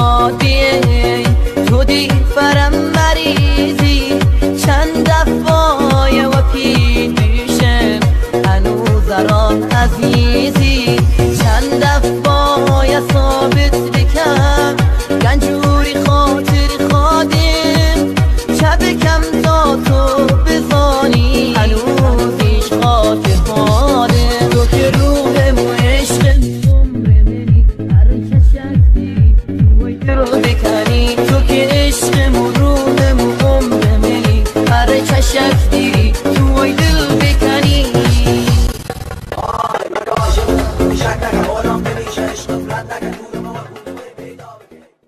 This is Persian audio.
خادیه تو دی فرم مریضی چند دفعه و پیشم هنوز راه عزیزی چند دفعه ثابت بکم گنجوری خاطر خادم شب کم تا تو بزانی هنوزیش خاطر خادم تو که روحم و عشقم عمر منی هر کشکتی توی رو بکن